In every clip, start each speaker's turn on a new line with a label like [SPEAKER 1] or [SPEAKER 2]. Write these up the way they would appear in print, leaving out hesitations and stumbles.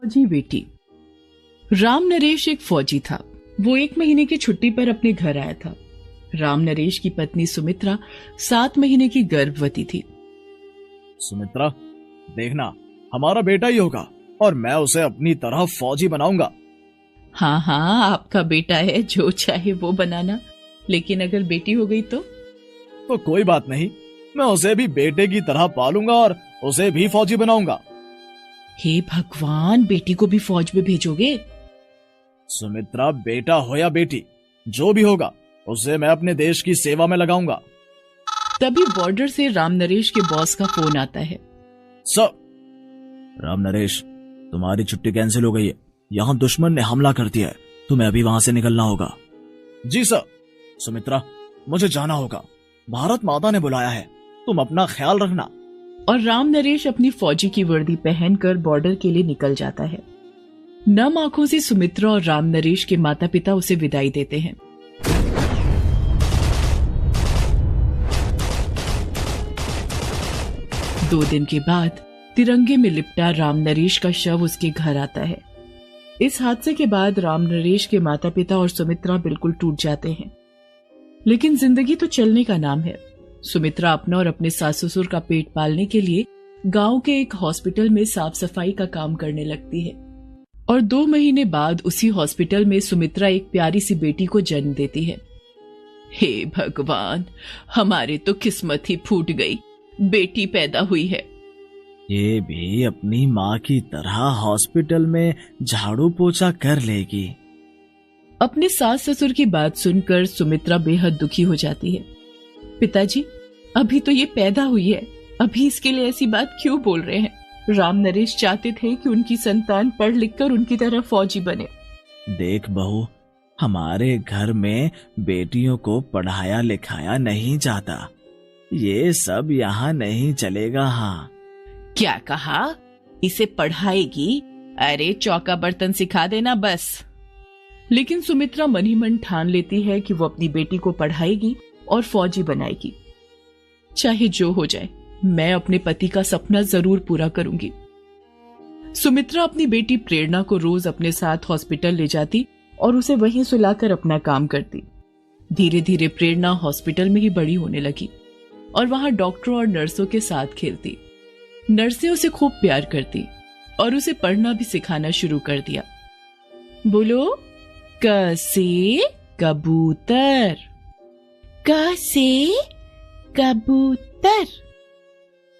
[SPEAKER 1] फौजी बेटी। राम नरेश एक फौजी था। वो 1 महीने की छुट्टी पर अपने घर आया था। राम नरेश की पत्नी सुमित्रा 7 महीने की गर्भवती थी।
[SPEAKER 2] सुमित्रा, देखना हमारा बेटा ही होगा और मैं उसे अपनी तरह फौजी बनाऊंगा।
[SPEAKER 1] हाँ हाँ, आपका बेटा है, जो चाहे वो बनाना, लेकिन अगर बेटी हो गई तो
[SPEAKER 2] कोई बात नहीं, मैं उसे भी बेटे की तरह पालूंगा और उसे भी फौजी बनाऊंगा।
[SPEAKER 1] हे भगवान, बेटी को भी फौज में भेजोगे?
[SPEAKER 2] सुमित्रा, बेटा हो या बेटी, जो भी होगा उसे मैं अपने देश की सेवा में लगाऊंगा।
[SPEAKER 1] तभी बॉर्डर से राम नरेश के बॉस का फोन आता है।
[SPEAKER 2] सर, राम नरेश, तुम्हारी छुट्टी कैंसिल हो गई है। यहाँ दुश्मन ने हमला कर दिया है, तुम्हें अभी वहां से निकलना होगा। जी सर। सुमित्रा, मुझे जाना होगा, भारत माता ने बुलाया है, तुम अपना ख्याल रखना।
[SPEAKER 1] और राम नरेश अपनी फौजी की वर्दी पहनकर बॉर्डर के लिए निकल जाता है। नम आंखों से सुमित्रा और राम नरेश के माता पिता उसे विदाई देते हैं। दो दिन के बाद तिरंगे में लिपटा राम नरेश का शव उसके घर आता है। इस हादसे के बाद राम नरेश के माता पिता और सुमित्रा बिल्कुल टूट जाते हैं। लेकिन जिंदगी तो चलने का नाम है। सुमित्रा अपना और अपने सास ससुर का पेट पालने के लिए गांव के एक हॉस्पिटल में साफ सफाई का काम करने लगती है। और 2 महीने बाद उसी हॉस्पिटल में सुमित्रा एक प्यारी सी बेटी को जन्म देती है। हे भगवान, हमारे तो किस्मत ही फूट गई, बेटी पैदा हुई है।
[SPEAKER 2] ये भी अपनी माँ की तरह हॉस्पिटल में झाड़ू पोछा कर लेगी।
[SPEAKER 1] अपने सास ससुर की बात सुनकर सुमित्रा बेहद दुखी हो जाती है। पिताजी, अभी तो ये पैदा हुई है, अभी इसके लिए ऐसी बात क्यों बोल रहे हैं? राम नरेश चाहते थे कि उनकी संतान पढ़ लिखकर उनकी तरह फौजी बने।
[SPEAKER 2] देख बहू, हमारे घर में बेटियों को पढ़ाया लिखाया नहीं जाता, ये सब यहाँ नहीं चलेगा। हाँ,
[SPEAKER 1] क्या कहा? इसे पढ़ाएगी? अरे चौका बर्तन सिखा देना बस। लेकिन सुमित्रा मन ही मन ठान लेती है कि वो अपनी बेटी को पढ़ाएगी और फौजी बनाएगी। चाहे जो हो जाए, मैं अपने पति का सपना जरूर पूरा करूंगी। सुमित्रा अपनी बेटी प्रेरणा को रोज अपने साथ हॉस्पिटल ले जाती और उसे वहीं सुलाकर अपना काम करती। धीरे धीरे प्रेरणा हॉस्पिटल में ही बड़ी होने लगी और वहां डॉक्टरों और नर्सों के साथ खेलती। नर्सें उसे खूब प्यार करती और उसे पढ़ना भी सिखाना शुरू कर दिया। बोलो, क से कबूतर, क से कबूतर,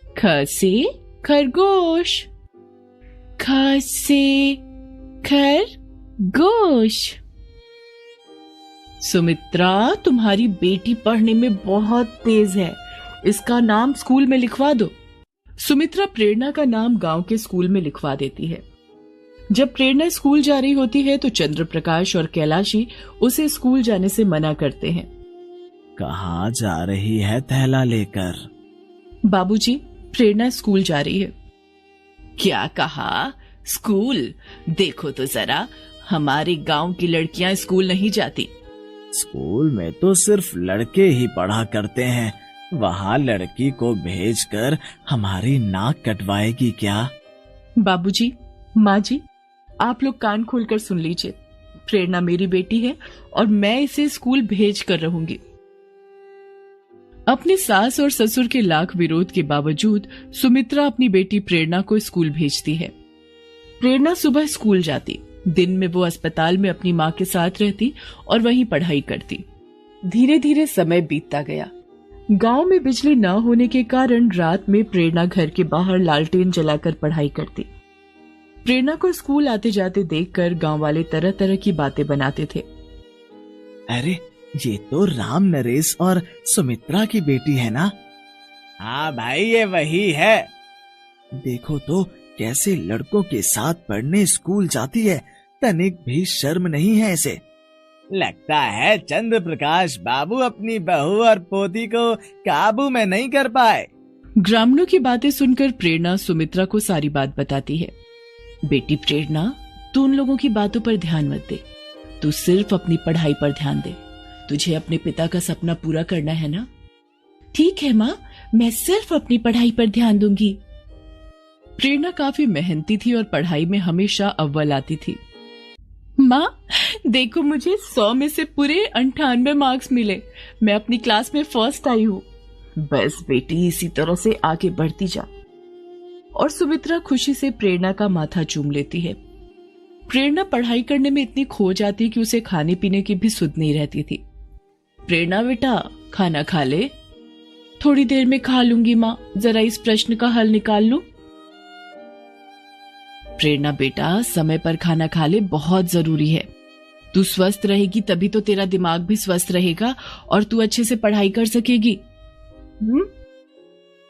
[SPEAKER 1] ख से खरगोश, ख से खरगोश। सुमित्रा, तुम्हारी बेटी पढ़ने में बहुत तेज है, इसका नाम स्कूल में लिखवा दो। सुमित्रा प्रेरणा का नाम गांव के स्कूल में लिखवा देती है। जब प्रेरणा स्कूल जा रही होती है तो चंद्र प्रकाश और कैलाशी उसे स्कूल जाने से मना करते हैं।
[SPEAKER 2] कहाँ जा रही है थैला लेकर?
[SPEAKER 1] बाबूजी, प्रेरणा स्कूल जा रही है। क्या कहा? स्कूल? देखो तो जरा, हमारे गांव की लड़कियां स्कूल नहीं जाती।
[SPEAKER 2] स्कूल में तो सिर्फ लड़के ही पढ़ा करते हैं, वहाँ लड़की को भेजकर हमारी नाक कटवाएगी क्या?
[SPEAKER 1] बाबूजी, माँ जी, आप लोग कान खोलकर सुन लीजिए। प्रेरणा मेरी बेटी है और मैं इसे स्कूल भेज कर रहूंगी। अपने सास और ससुर के लाख विरोध के बावजूद सुमित्रा अपनी बेटी प्रेरणा को स्कूल भेजती है। प्रेरणा सुबह स्कूल जाती, दिन में वो अस्पताल में अपनी माँ के साथ रहती और वहीं पढ़ाई करती। धीरे धीरे समय बीतता गया। गांव में बिजली न होने के कारण रात में प्रेरणा घर के बाहर लालटेन जलाकर पढ़ाई करती। प्रेरणा को स्कूल आते जाते देखकर गांव वाले तरह तरह की बातें बनाते थे।
[SPEAKER 2] अरे, ये तो राम नरेश और सुमित्रा की बेटी है ना? हाँ भाई, ये वही है। देखो तो कैसे लड़कों के साथ पढ़ने स्कूल जाती है, तनिक भी शर्म नहीं है इसे। लगता है चंद्र प्रकाश बाबू अपनी बहू और पोती को काबू में नहीं कर पाए।
[SPEAKER 1] ग्रामीणों की बातें सुनकर प्रेरणा सुमित्रा को सारी बात बताती है। बेटी प्रेरणा, तू उन लोगों की बातों पर ध्यान मत दे, तू सिर्फ अपनी पढ़ाई पर ध्यान दे। तुझे अपने पिता का सपना पूरा करना है ना? ठीक है माँ, मैं सिर्फ अपनी पढ़ाई पर ध्यान दूंगी। प्रेरणा काफी मेहनती थी और पढ़ाई में हमेशा अव्वल आती थी। माँ देखो, मुझे 100 में से पूरे 98 मार्क्स मिले। मैं अपनी क्लास में फर्स्ट आई हूँ। बस बेटी, इसी तरह से आगे बढ़ती जा। और सुमित्रा खुशी से प्रेरणा का माथा चूम लेती है। प्रेरणा पढ़ाई करने में इतनी खो जाती कि उसे खाने पीने की भी सुध नहीं रहती थी। प्रेरणा बेटा, खाना खा ले। थोड़ी देर में खा लूंगी माँ, जरा इस प्रश्न का हल निकाल लूं। प्रेरणा बेटा, समय पर खाना खा ले, बहुत जरूरी है। तू स्वस्थ रहेगी तभी तो तेरा दिमाग भी स्वस्थ रहेगा और तू अच्छे से पढ़ाई कर सकेगी।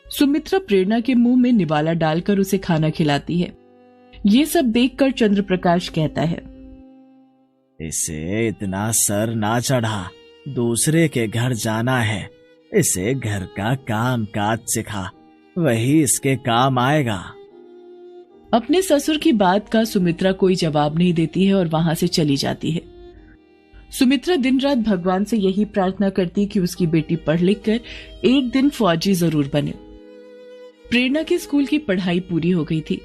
[SPEAKER 1] सुमित्रा प्रेरणा के मुंह में निवाला डालकर उसे खाना खिलाती है। ये सब देखकर चंद्रप्रकाश कहता है,
[SPEAKER 2] इसे इतना सर ना चढ़ा, दूसरे के घर जाना है। इसे घर का काम काज सिखा, वही इसके काम आएगा।
[SPEAKER 1] अपने ससुर की बात का सुमित्रा कोई जवाब नहीं देती है और वहां से चली जाती है। सुमित्रा दिन रात भगवान से यही प्रार्थना करती कि उसकी बेटी पढ़ लिख कर एक दिन फौजी जरूर बने। प्रेरणा के स्कूल की पढ़ाई पूरी हो गई थी।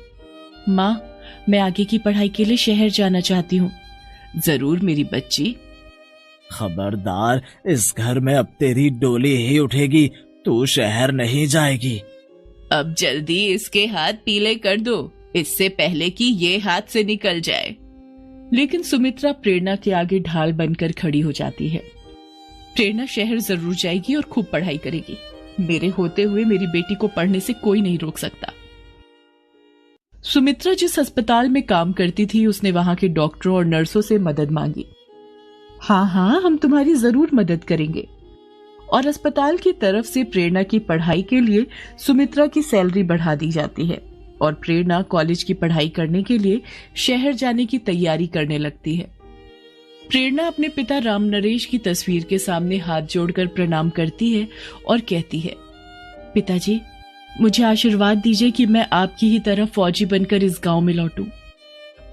[SPEAKER 1] माँ, मैं आगे की पढ़ाई के लिए शहर जाना चाहती हूँ। जरूर मेरी बच्ची।
[SPEAKER 2] खबरदार, इस घर में अब तेरी डोली ही उठेगी, तू शहर नहीं जाएगी।
[SPEAKER 1] अब जल्दी इसके हाथ पीले कर दो, इससे पहले कि ये हाथ से निकल जाए। लेकिन सुमित्रा प्रेरणा के आगे ढाल बनकर खड़ी हो जाती है। प्रेरणा शहर जरूर जाएगी और खूब पढ़ाई करेगी। मेरे होते हुए मेरी बेटी को पढ़ने से कोई नहीं रोक सकता। सुमित्रा जिस अस्पताल में काम करती थी, उसने वहां के डॉक्टरों और नर्सों से मदद मांगी। हाँ, हम तुम्हारी जरूर मदद करेंगे। और अस्पताल की तरफ से प्रेरणा की पढ़ाई के लिए सुमित्रा की सैलरी बढ़ा दी जाती है और प्रेरणा कॉलेज की पढ़ाई करने के लिए शहर जाने की तैयारी करने लगती है। प्रेरणा अपने पिता राम नरेश की तस्वीर के सामने हाथ जोड़कर प्रणाम करती है और कहती है, पिताजी, मुझे आशीर्वाद दीजिए कि मैं आपकी ही तरह फौजी बनकर इस गांव में लौटूं।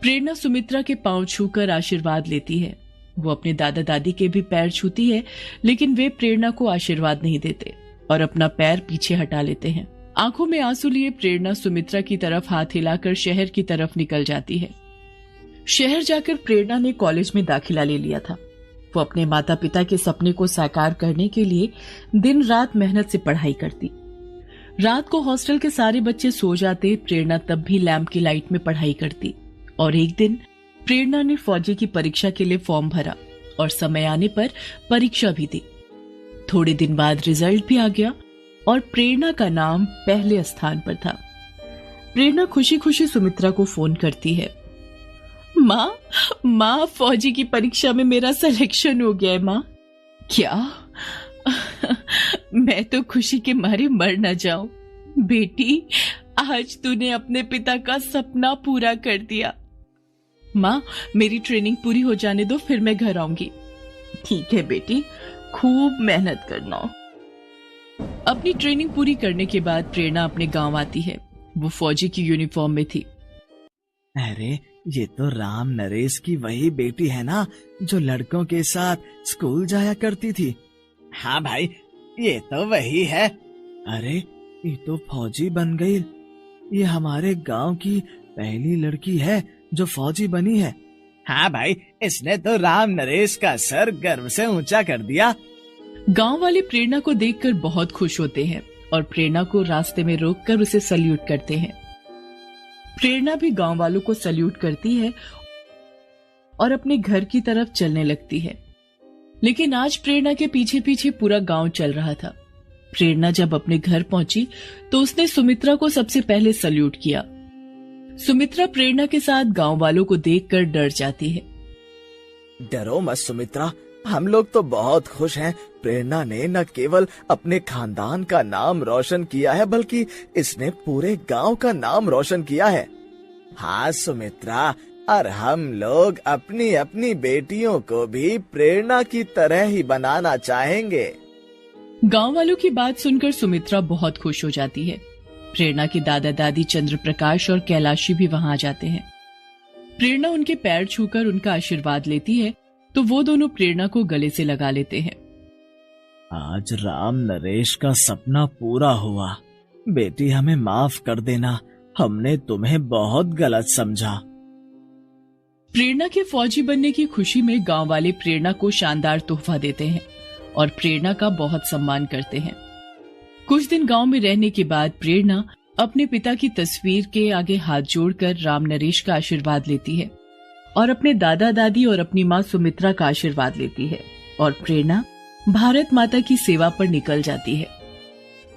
[SPEAKER 1] प्रेरणा सुमित्रा के पांव छूकर आशीर्वाद लेती है। वो अपने दादा दादी के भी पैर छूती है, लेकिन वे प्रेरणा को आशीर्वाद नहीं देते और अपना पैर पीछे हटा लेते हैं। आंखों में आंसू लिए प्रेरणा सुमित्रा की तरफ हाथ हिलाकर शहर की तरफ निकल जाती है। शहर जाकर प्रेरणा ने कॉलेज में दाखिला ले लिया था। वो अपने माता पिता के सपने को साकार करने के लिए दिन रात मेहनत से पढ़ाई करती। रात को हॉस्टल के सारे बच्चे सो जाते, प्रेरणा तब भी लैंप की लाइट में पढ़ाई करती। और एक दिन प्रेरणा ने फौजी की परीक्षा के लिए फॉर्म भरा और समय आने पर परीक्षा भी दी। थोड़े दिन बाद रिजल्ट भी आ गया और प्रेरणा का नाम पहले स्थान पर था। प्रेरणा खुशी खुशी सुमित्रा को फोन करती है, माँ, फौजी की परीक्षा में मेरा सिलेक्शन हो गया है माँ। क्या? मैं तो खुशी के मारे मर न जाऊं। बेटी, आज तूने अपने पिता का सपना पूरा कर दिया। माँ, मेरी ट्रेनिंग पूरी हो जाने दो, फिर मैं घर आऊंगी। ठीक है बेटी, खूब मेहनत करना। अपनी ट्रेनिंग पूरी करने के बाद प्रेरणा अपने गांव आती है। वो फौजी की यूनिफॉर्म में थी।
[SPEAKER 2] अरे, ये तो राम नरेश की वही बेटी है ना, जो लड़कों के साथ स्कूल जाया करती थी। हाँ भाई, ये तो वही है। अरे, ये तो फौजी बन गई। ये हमारे गांव की पहली लड़की है जो फौजी बनी है। हाँ भाई, इसने तो राम नरेश का सर गर्व से ऊंचा कर दिया।
[SPEAKER 1] गांव वाले प्रेरणा को देखकर बहुत खुश होते हैं और प्रेरणा को रास्ते में रोककर उसे सल्यूट करते हैं। प्रेरणा भी गांव वालों को सल्यूट करती है और अपने घर की तरफ चलने लगती है। लेकिन आज प्रेरणा के पीछे पीछे पूरा गांव चल रहा था। प्रेरणा जब अपने घर पहुंची तो उसने सुमित्रा को सबसे पहले सल्यूट किया। सुमित्रा प्रेरणा के साथ गांव वालों को देखकर डर जाती है।
[SPEAKER 2] डरो मत सुमित्रा, हम लोग तो बहुत खुश हैं। प्रेरणा ने न केवल अपने खानदान का नाम रोशन किया है, बल्कि इसने पूरे गांव का नाम रोशन किया है। हाँ सुमित्रा, और हम लोग अपनी अपनी बेटियों को भी प्रेरणा की तरह ही बनाना चाहेंगे।
[SPEAKER 1] गांव वालों की बात सुनकर सुमित्रा बहुत खुश हो जाती है। प्रेरणा के दादा दादी चंद्रप्रकाश और कैलाशी भी वहां आ जाते हैं। प्रेरणा उनके पैर छूकर उनका आशीर्वाद लेती है तो वो दोनों प्रेरणा को गले से लगा लेते हैं।
[SPEAKER 2] आज राम नरेश का सपना पूरा हुआ। बेटी, हमें माफ कर देना। हमने तुम्हें बहुत गलत समझा।
[SPEAKER 1] प्रेरणा के फौजी बनने की खुशी में गांव वाले प्रेरणा को शानदार तोहफा देते हैं और प्रेरणा का बहुत सम्मान करते हैं। कुछ दिन गांव में रहने के बाद प्रेरणा अपने पिता की तस्वीर के आगे हाथ जोड़कर राम नरेश का आशीर्वाद लेती है और अपने दादा दादी और अपनी माँ सुमित्रा का आशीर्वाद लेती है और प्रेरणा भारत माता की सेवा पर निकल जाती है।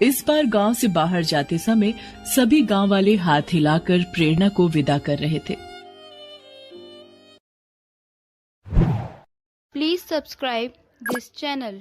[SPEAKER 1] इस बार गांव से बाहर जाते समय सभी गांव वाले हाथ हिलाकर प्रेरणा को विदा कर रहे थे।
[SPEAKER 3] Please subscribe this channel.